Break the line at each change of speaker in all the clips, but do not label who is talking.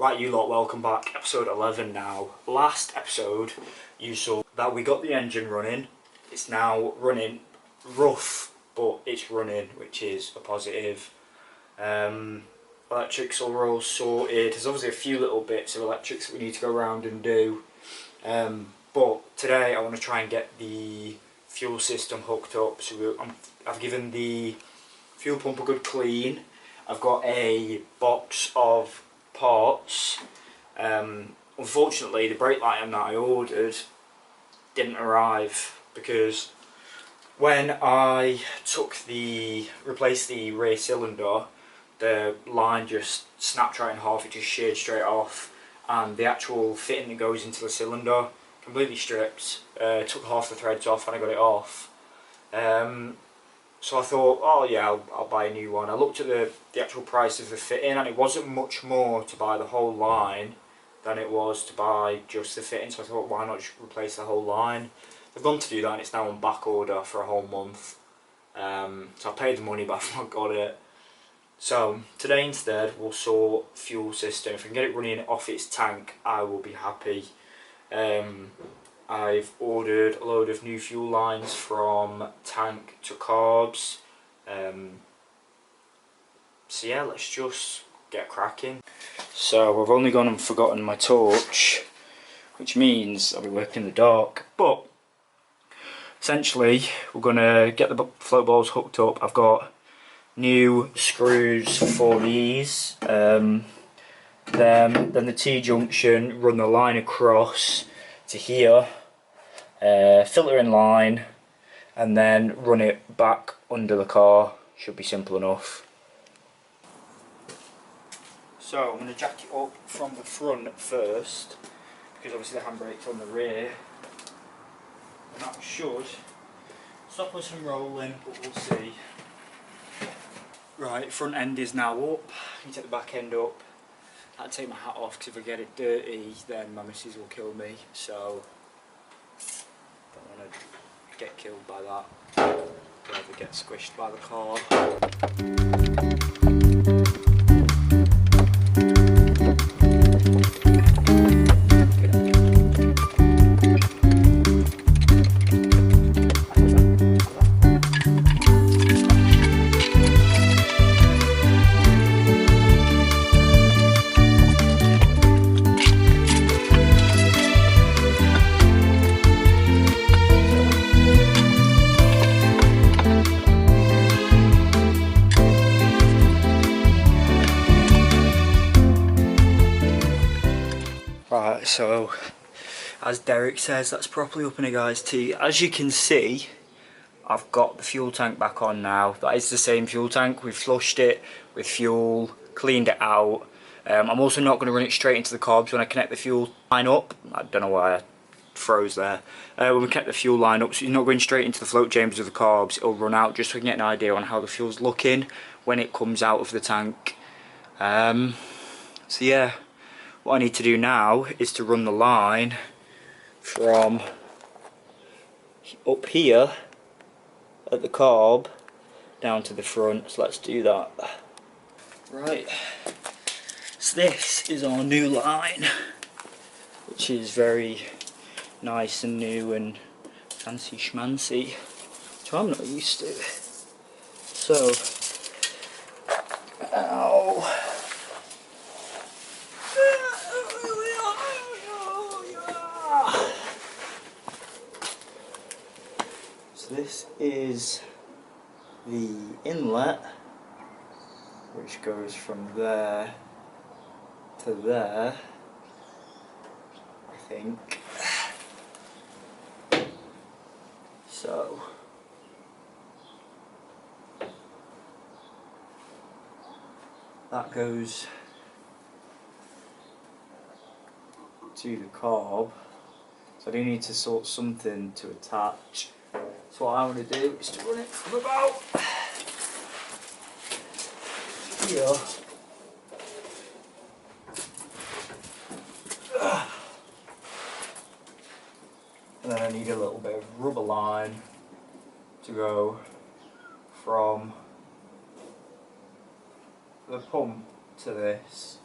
Right, you lot, welcome back. Episode 11 now. Last episode, you saw that we got the engine running. It's now running rough, but it's running, which is a positive. Electrics are all sorted. There's obviously a few little bits of electrics that we need to go around and do. But today I want to try and get the fuel system hooked up. So I've given the fuel pump a good clean. I've got a box of parts. Unfortunately, the brake light that I ordered didn't arrive because when I replaced the rear cylinder, the line just snapped right in half. It just sheared straight off, and the actual fitting that goes into the cylinder completely stripped. Took half the threads off when I got it off. So I thought, oh yeah, I'll buy a new one. I looked at the actual price of the fitting, and it wasn't much more to buy the whole line than it was to buy just the fitting. So I thought, why not just replace the whole line? I've gone to do that, and it's now on back order for a whole month. So I paid the money, but I've not got it. So today instead, we'll sort fuel system. If I can get it running off its tank, I will be happy. I've ordered a load of new fuel lines from tank to carbs. So yeah, let's just get cracking. So I've only gone and forgotten my torch, which means I'll be working in the dark. But essentially, we're gonna get the float balls hooked up. I've got new screws for these. Then the T-junction, run the line across to here. Filter in line, and then run it back under the car. Should be simple enough. So I'm going to jack it up from the front first, because obviously the handbrake's on the rear, and that should stop us from rolling, but we'll see. Right, front end is now up. You take the back end up. I'll take my hat off, because if I get it dirty then my missus will kill me, so don't want to get killed by that. Rather get squished by the car. Right, so as Derek says, that's properly up in a guy's tea. As you can see, I've got the fuel tank back on now. That is the same fuel tank. We've flushed it with fuel, cleaned it out. I'm also not going to run it straight into the carbs when I connect the fuel line up. I don't know why I froze there. When we connect the fuel line up, so you're not going straight into the float chambers of the carbs. It'll run out just so we can get an idea on how the fuel's looking when it comes out of the tank. So yeah. What I need to do now is to run the line from up here at the carb down to the front, so let's do that. Right, so this is our new line, which is very nice and new and fancy schmancy, which I'm not used to. So, ow. This is the inlet, which goes from there to there, I think. So that goes to the carb, so I do need to sort something to attach. So what I want to do is to run it from about here and then I need a little bit of rubber line to go from the pump to this.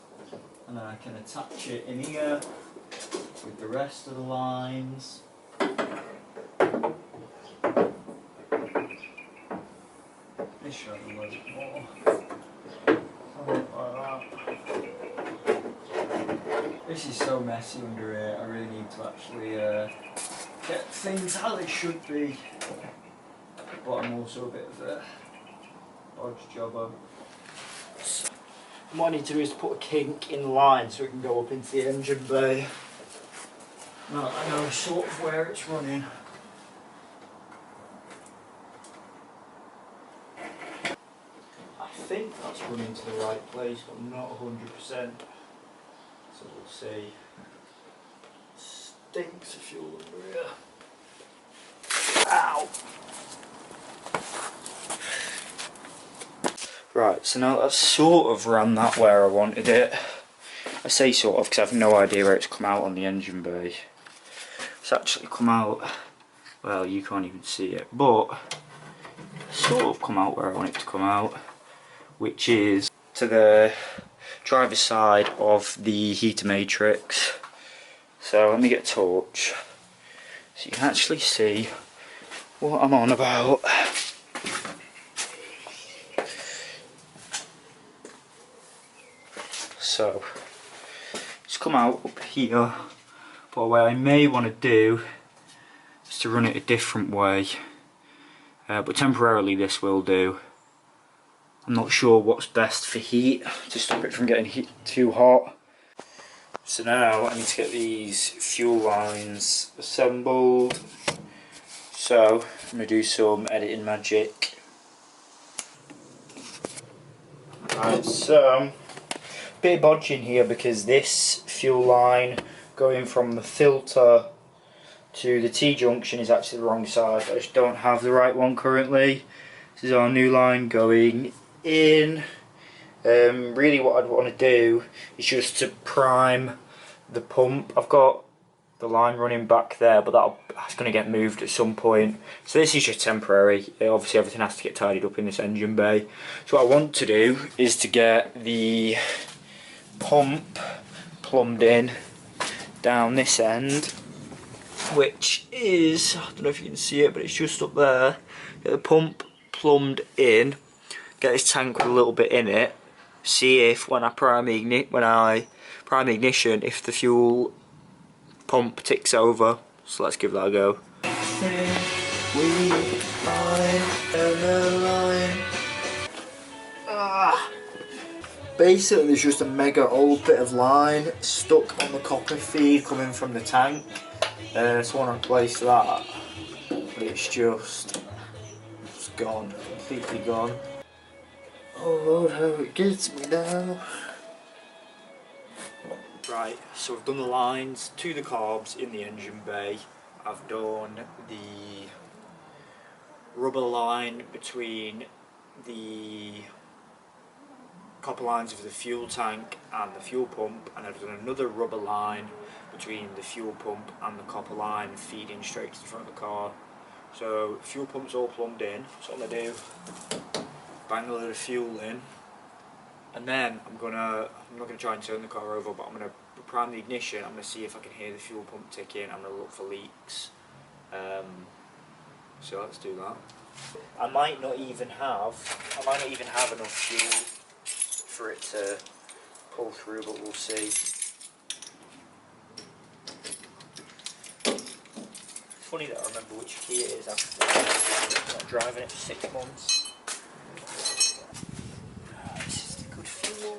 and then I can attach it in here with the rest of the lines. This should have a little bit more. Something like that. This is so messy under here, I really need to actually get things how they should be. But I'm also a bit of a dodge jobber. So, what I need to do is put a kink in the line so it can go up into the engine bay. Now I know sort of where it's running. I think that's running to the right place, but I'm not 100%. So we'll see. Stinks of fuel under here. Ow! Right, so now I've sort of ran that where I wanted it. I say sort of because I have no idea where it's come out on the engine bay. It's actually come out, well, you can't even see it, but sort of come out where I want it to come out, which is to the driver's side of the heater matrix. So let me get a torch so you can actually see what I'm on about. So it's come out up here, but what I may want to do is to run it a different way, but temporarily this will do. I'm not sure what's best for heat to stop it from getting too hot. So now I need to get these fuel lines assembled. So I'm going to do some editing magic. Right, so bit of bodging here because this fuel line going from the filter to the T-junction is actually the wrong side. I just don't have the right one currently. This is our new line going in. Really what I'd want to do is just to prime the pump. I've got the line running back there, but that's going to get moved at some point. So this is just temporary. Obviously everything has to get tidied up in this engine bay. So what I want to do is to get the pump plumbed in down this end, which is, I don't know if you can see it, but it's just up there. Get the pump plumbed in, get this tank with a little bit in it, see if when I prime the ignition, if the fuel pump ticks over. So let's give that a go. Basically there's just a mega old bit of line stuck on the copper feed coming from the tank. So I want to replace that, but it's just gone, completely gone. Oh Lord, how it gets me now. Right, so I've done the lines to the carbs in the engine bay. I've done the rubber line between the copper lines of the fuel tank and the fuel pump, and I've done another rubber line between the fuel pump and the copper line feeding straight to the front of the car. So fuel pump's all plumbed in, so what I'm going to do, bang a load of fuel in, and then I'm not going to try and turn the car over, but I'm going to prime the ignition. I'm going to see if I can hear the fuel pump ticking. I'm going to look for leaks. So let's do that. I might not even have enough fuel for it to pull through, but we'll see. It's funny that I remember which key it is after not driving it for 6 months. This is the good fuel.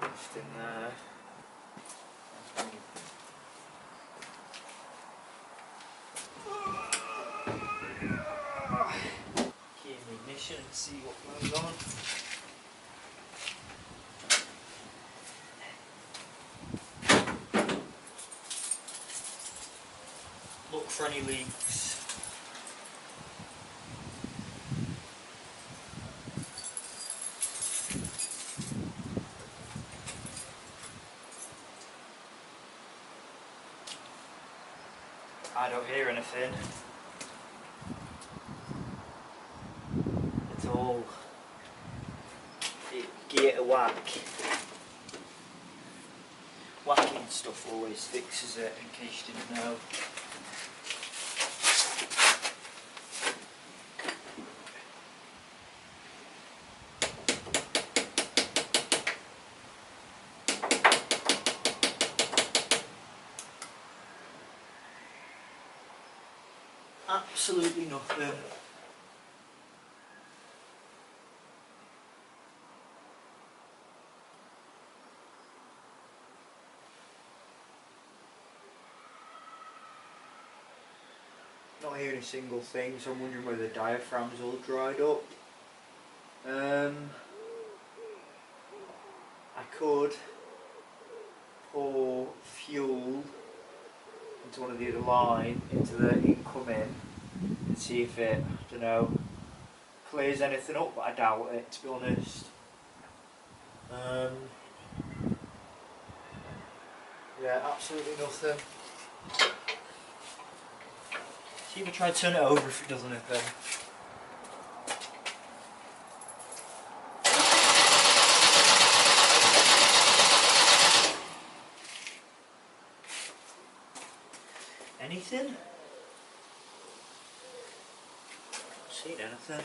Left in there. Key in the ignition and see what goes on. Look for any leaks. I don't hear anything at all. Gear to whack. Whacking stuff always fixes it, in case you didn't know. Absolutely nothing. Not hearing a single thing, so I'm wondering whether the diaphragm's all dried up. I could pour fuel into one of the other line, into the incoming, and see if it, I don't know, clears anything up, but I doubt it, to be honest. Yeah, absolutely nothing. See if I try to turn it over if it does anything. Anything? Not seeing anything.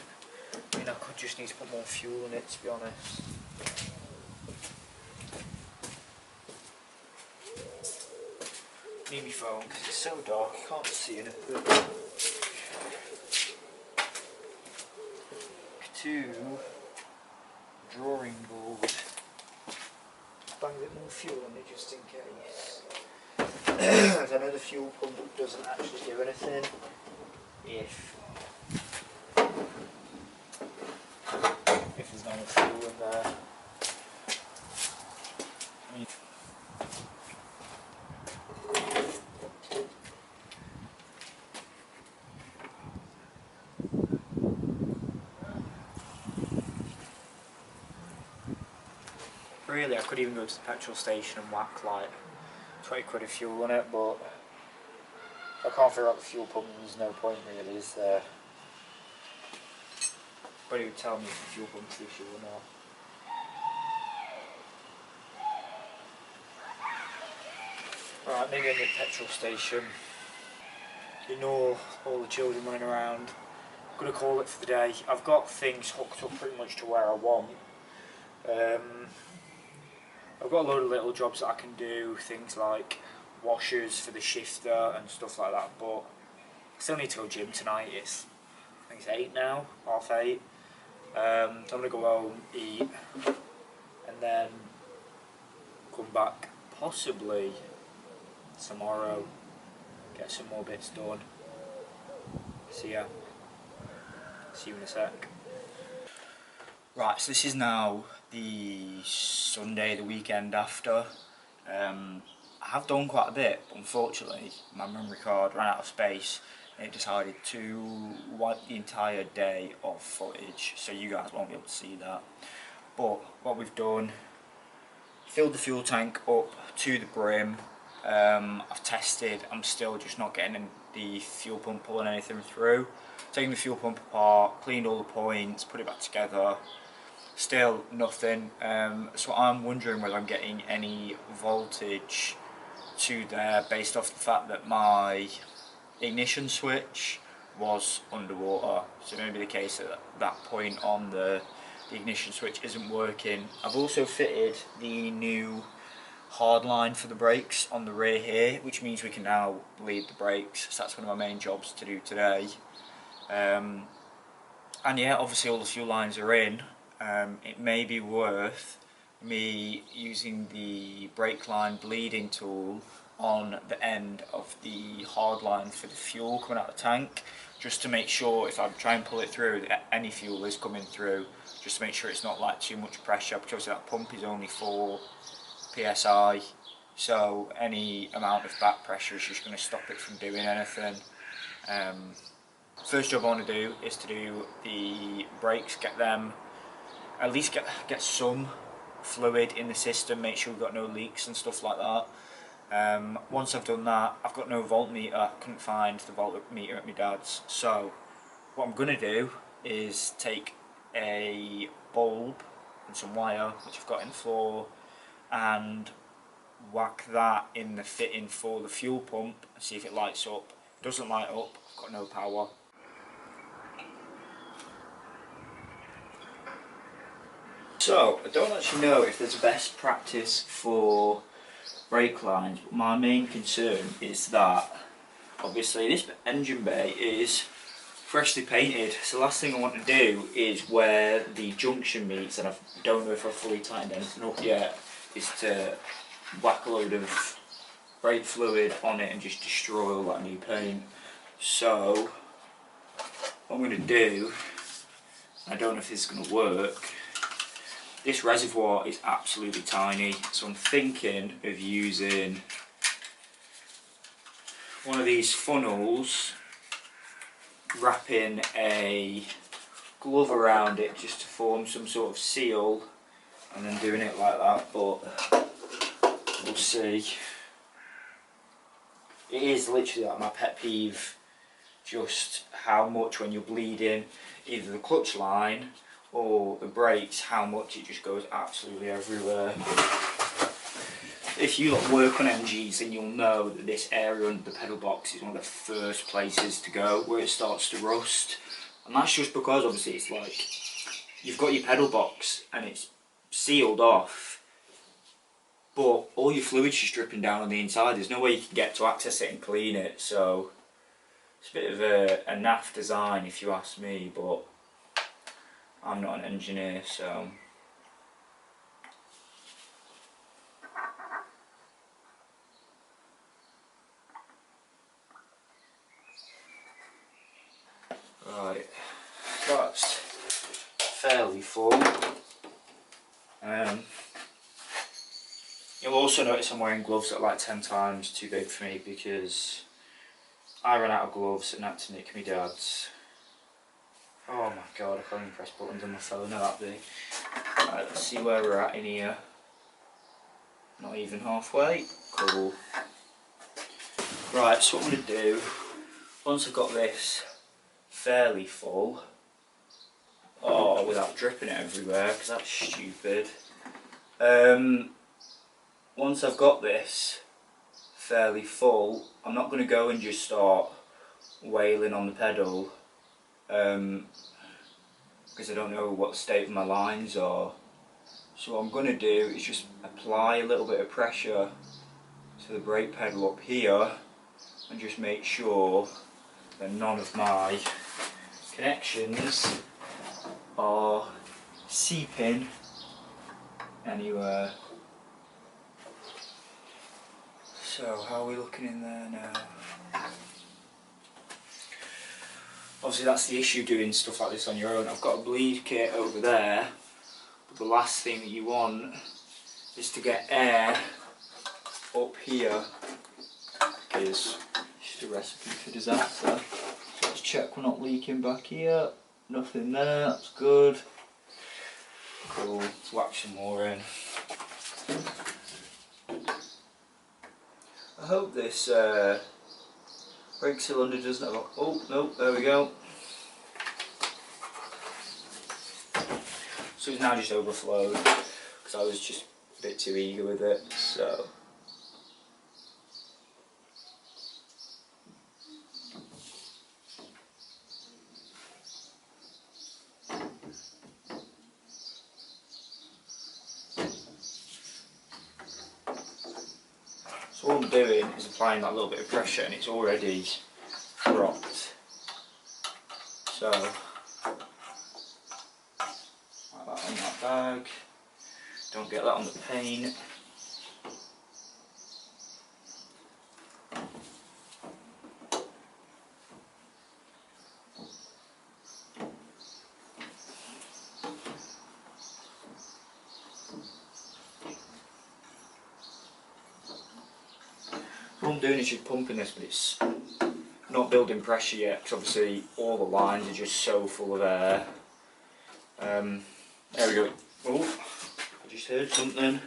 I mean, I could just need to put more fuel in it, to be honest. Need my phone because it's so dark, I can't see anything. To drawing board. Bang a bit more fuel in it just in case. As I know the fuel pump doesn't actually do anything if there's not enough fuel in there. I mean, really, I could even go to the petrol station and whack like 20 quid of fuel on it, but I can't figure out the fuel pump, there's no point really, is there? But he would tell me if the fuel pump's the issue or not. Alright, maybe in the petrol station. Ignore all the children running around. I'm going to call it for the day. I've got things hooked up pretty much to where I want. I've got a load of little jobs that I can do, things like washers for the shifter and stuff like that, but I still need to go gym tonight. I think it's 8 now, half 8. So I'm going to go home, eat, and then come back possibly tomorrow, get some more bits done. See ya. See you in a sec. Right, so this is now the Sunday, the weekend after. I have done quite a bit, but unfortunately my memory card ran out of space and it decided to wipe the entire day of footage, so you guys won't be able to see that. But what we've done, filled the fuel tank up to the brim. I've tested, I'm still just not getting the fuel pump pulling anything through. Taking the fuel pump apart, cleaned all the points, put it back together. Still nothing, so I'm wondering whether I'm getting any voltage to there based off the fact that my ignition switch was underwater. So maybe the case that that point on the ignition switch isn't working. I've also fitted the new hard line for the brakes on the rear here, which means we can now bleed the brakes, so that's one of my main jobs to do today. And yeah, obviously all the fuel lines are in. It may be worth me using the brake line bleeding tool on the end of the hard line for the fuel coming out of the tank, just to make sure if I try and pull it through that any fuel is coming through, just to make sure it's not like too much pressure, because obviously that pump is only 4 psi, so any amount of back pressure is just going to stop it from doing anything. First job I want to do is to do the brakes, get them, at least get some fluid in the system, make sure we've got no leaks and stuff like that. Once I've done that, I've got no voltmeter. I couldn't find the voltmeter at my dad's, so what I'm going to do is take a bulb and some wire, which I've got in the floor, and whack that in the fitting for the fuel pump and see if it lights up. If it doesn't light up, I've got no power. So, I don't actually know if there's a best practice for brake lines, but my main concern is that obviously this engine bay is freshly painted, so the last thing I want to do is where the junction meets, and I don't know if I've fully tightened anything up yet, is to whack a load of brake fluid on it and just destroy all that new paint. So what I'm going to do, I don't know if this is going to work, this reservoir is absolutely tiny, so I'm thinking of using one of these funnels, wrapping a glove around it just to form some sort of seal, and then doing it like that, but we'll see. It is literally like my pet peeve, just how much when you're bleeding either the clutch line or the brakes, how much it just goes absolutely everywhere. If you work on MGs, then you'll know that this area under the pedal box is one of the first places to go where it starts to rust, and that's just because obviously it's like you've got your pedal box and it's sealed off, but all your fluid's just dripping down on the inside. There's no way you can get to access it and clean it, so it's a bit of a naff design if you ask me, but I'm not an engineer, so right, that's fairly full. You'll also notice I'm wearing gloves that are like 10 times too big for me because I ran out of gloves and had to nick my dad's. Oh my god, I can't even press buttons on my phone, they're that big. Right, let's see where we're at in here. Not even halfway. Cool. Right, so what I'm going to do, once I've got this fairly full, without dripping it everywhere, because that's stupid. Once I've got this fairly full, I'm not going to go and just start wailing on the pedal, because I don't know what state of my lines are. So what I'm going to do is just apply a little bit of pressure to the brake pedal up here and just make sure that none of my connections are seeping anywhere. So how are we looking in there now? Obviously that's the issue doing stuff like this on your own. I've got a bleed kit over there, but the last thing that you want is to get air up here, because it's a recipe for disaster. So let's check we're not leaking back here. Nothing there, that's good. Cool, let's whack some more in. I hope this brake cylinder doesn't have a... oh, no, there we go. So it's now just overflowed, because I was just a bit too eager with it, so... So all I'm doing is applying that little bit of pressure, and it's already dropped. So, like that on that bag. Don't get that on the paint. What I'm doing is just pumping this, but it's not building pressure yet, because obviously all the lines are just so full of air. There we go. Oh, I just heard something.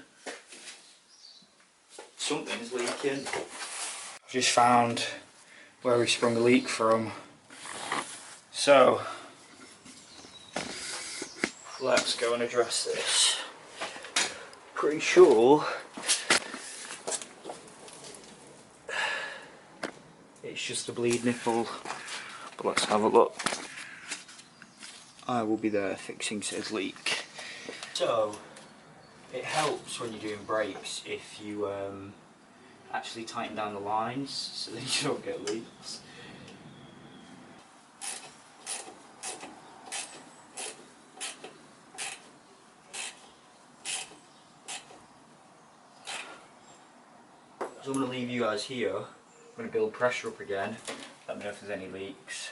something's leaking. I've just found where we sprung a leak from. So let's go and address this. Pretty sure it's just a bleed nipple, but let's have a look. I will be there fixing said leak. So it helps when you're doing brakes if you actually tighten down the lines so that you don't get leaks. So I'm going to leave you guys here. I'm going to build pressure up again. Let me know if there's any leaks.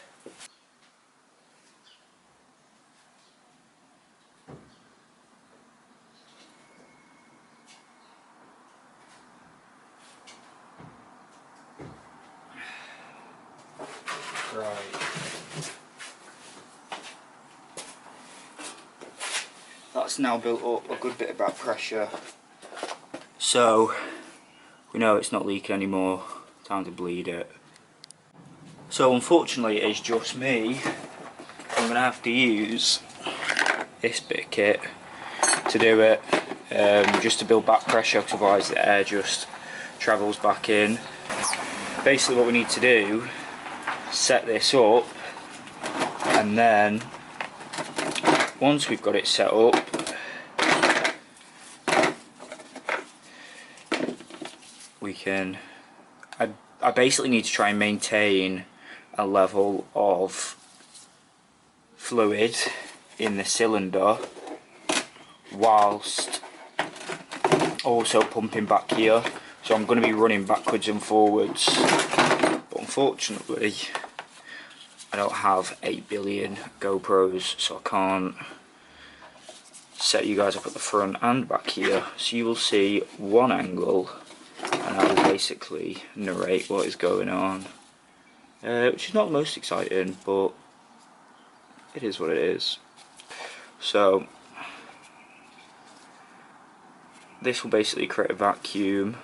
Right. That's now built up a good bit of back pressure. So we know it's not leaking anymore. Time to bleed it. So unfortunately it's just me. I'm going to have to use this bit of kit to do it, just to build back pressure, because otherwise the air just travels back in. Basically what we need to do, set this up, and then once we've got it set up, we can, I basically need to try and maintain a level of fluid in the cylinder whilst also pumping back here. So I'm going to be running backwards and forwards, but unfortunately I don't have 8 billion GoPros, so I can't set you guys up at the front and back here. So you will see one angle and I will basically narrate what is going on, which is not the most exciting, but it is what it is. So this will basically create a vacuum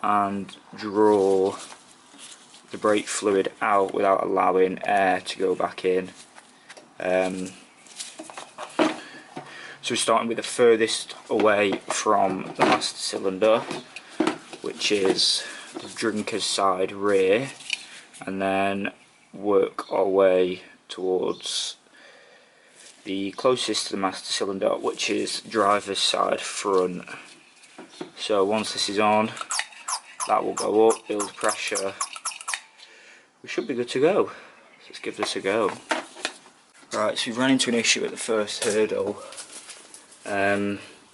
and draw the brake fluid out without allowing air to go back in. So we're starting with the furthest away from the master cylinder, which is the drinker's side rear, and then work our way towards the closest to the master cylinder, which is driver's side front. So once this is on, that will go up, build pressure. We should be good to go. Let's give this a go. Right, so we've run into an issue at the first hurdle.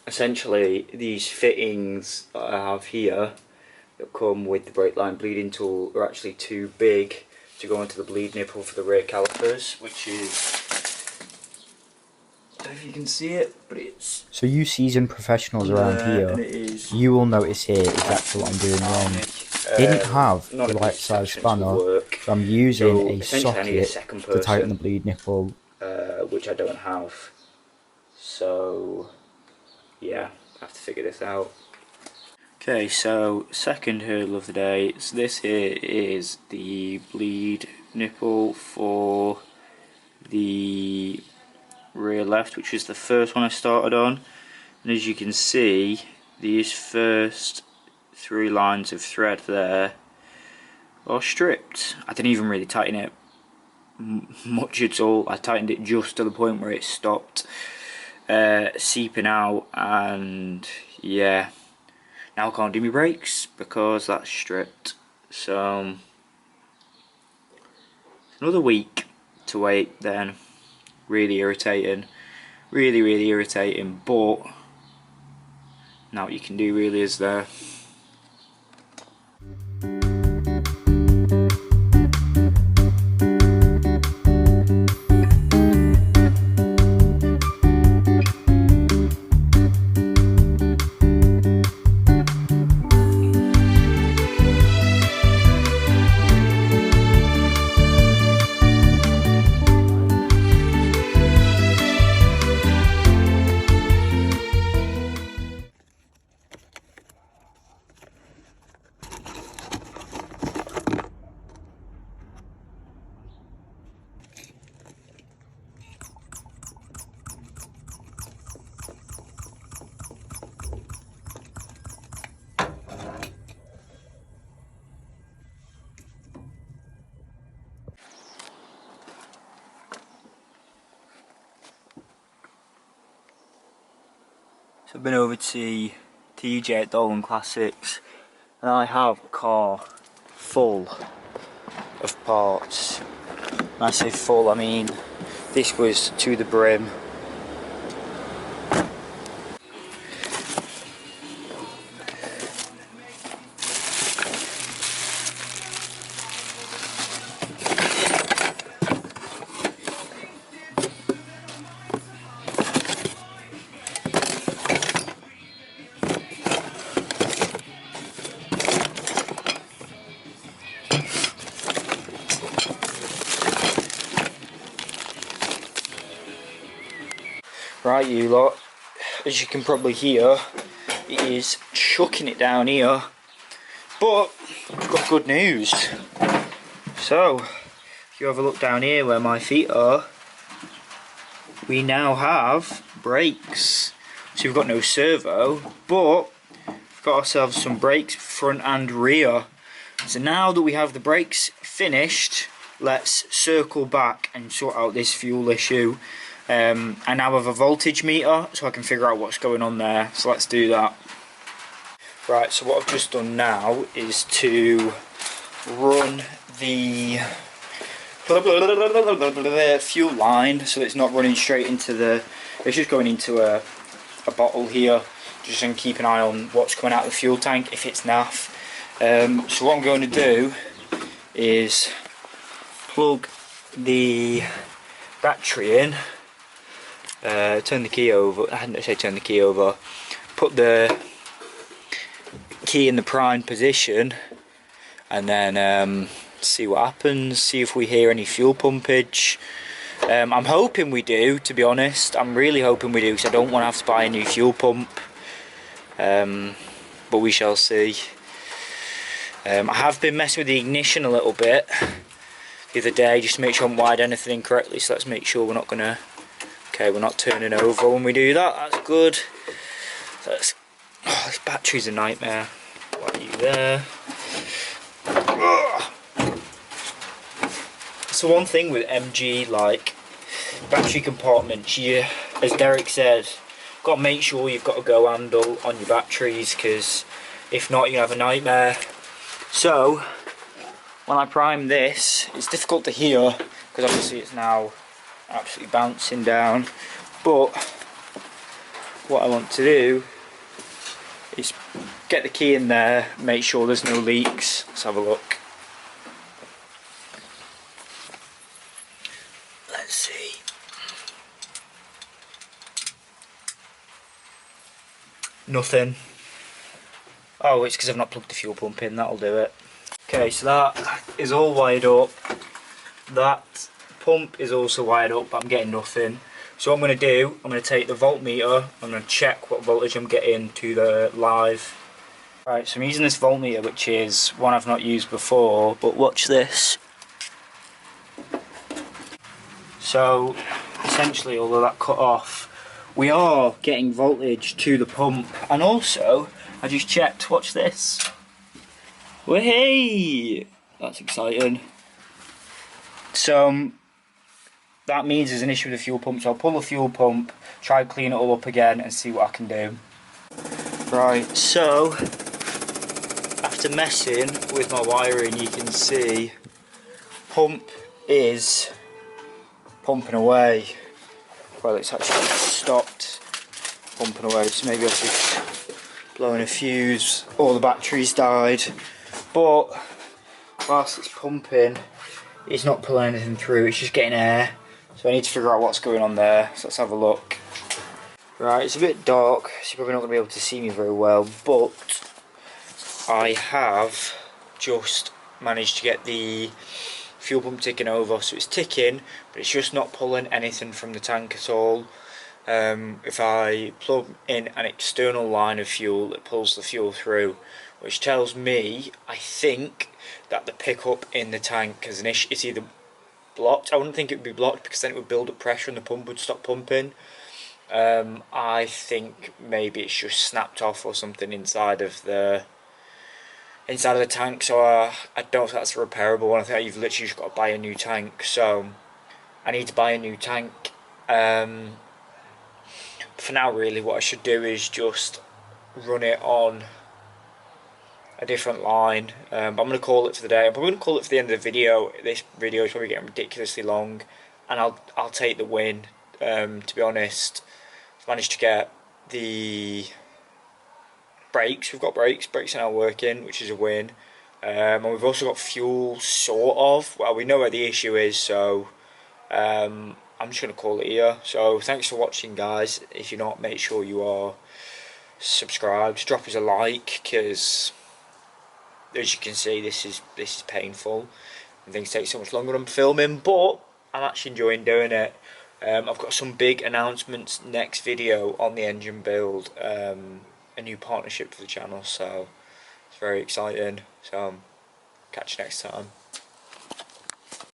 Essentially these fittings that I have here that come with the brake line bleeding tool are actually too big to go into the bleed nipple for the rear calipers, which is, I don't know if you can see it, but it's...
So you seasoned professionals around here, you will notice here exactly what I'm doing wrong. Didn't have the right size spanner, so I'm using a socket to tighten the bleed nipple.
Which I don't have. So yeah, I have to figure this out. Okay, so second hurdle of the day. So this here is the bleed nipple for the rear left, which is the first one I started on. And as you can see, these first 3 lines of thread there are stripped. I didn't even really tighten it much at all. I tightened it just to the point where it stopped seeping out, and yeah, now I can't do my brakes because that's stripped. So another week to wait then. Really irritating, really irritating, but now what you can do really is there. So I've been over to see TJ at Dolan Classics, and I have a car full of parts. When I say full, I mean this was to the brim. Right, you lot, as you can probably hear, it is chucking it down here, but I've got good news. So, if you have a look down here where my feet are, we now have brakes. So we've got no servo, but we've got ourselves some brakes front and rear. So now that we have the brakes finished, let's circle back and sort out this fuel issue. I now have a voltage meter, so I can figure out what's going on there, so let's do that. Right, so what I've just done now is to run the fuel line, so it's not running straight into the, it's just going into a bottle here, just to keep an eye on what's coming out of the fuel tank, if it's naff. So what I'm going to do is plug the battery in, turn the key over, I didn't say turn the key over, put the key in the prime position, and then see what happens, see if we hear any fuel pumpage. I'm hoping we do, to be honest. I'm really hoping we do, because I don't want to have to buy a new fuel pump, but we shall see. I have been messing with the ignition a little bit the other day, just to make sure I haven't wired anything incorrectly, so let's make sure we're not going to, okay, we're not turning over when we do that, that's good. So let's, oh, this battery's a nightmare. Why are you there? So one thing with MG, like battery compartments, you, as Derek said, got to make sure you've got a go handle on your batteries, because if not, you have a nightmare. So when I prime this, it's difficult to hear because obviously it's now absolutely bouncing down, but what I want to do is get the key in there, make sure there's no leaks. Let's have a look. Let's see. Nothing. Oh, it's because I've not plugged the fuel pump in, that'll do it. Okay, so that is all wired up. That pump is also wired up, but I'm getting nothing. So what I'm going to do, I'm going to take the voltmeter, I'm going to check what voltage I'm getting to the live. Right, so I'm using this voltmeter, which is one I've not used before, but watch this. So essentially, although that cut off, we are getting voltage to the pump, and also I just checked, watch this. Well, hey, that's exciting. So that means there's an issue with the fuel pump, so I'll pull the fuel pump, try to clean it all up again and see what I can do. Right, so after messing with my wiring, you can see pump is pumping away. Well, it's actually stopped pumping away, so maybe I should blowing a fuse, or the battery's died. But whilst it's pumping, it's not pulling anything through, it's just getting air. So I need to figure out what's going on there, so let's have a look. Right, it's a bit dark, so you're probably not going to be able to see me very well, but I have just managed to get the fuel pump ticking over. So it's ticking, but it's just not pulling anything from the tank at all. If I plug in an external line of fuel, it pulls the fuel through, which tells me, I think, that the pickup in the tank is an issue. It's either blocked. I wouldn't think it would be blocked, because then it would build up pressure and the pump would stop pumping. I think maybe it's just snapped off or something inside of the tank. So I don't think that's a repairable one. I think you've literally just got to buy a new tank. So I need to buy a new tank. for now really what I should do is just run it on a different line, but I'm going to call it for the day. I'm probably going to call it for the end of the video. This video is probably getting ridiculously long, and I'll take the win. To be honest, I've managed to get the brakes. We've got brakes are now working, which is a win, and we've also got fuel, sort of. Well, we know where the issue is, so I'm just going to call it here. So thanks for watching, guys. If you're not, make sure you are subscribed, drop us a like, because as you can see, this is painful and things take so much longer than filming, but I'm actually enjoying doing it. I've got some big announcements next video on the engine build, a new partnership for the channel, so it's very exciting. So catch you next time.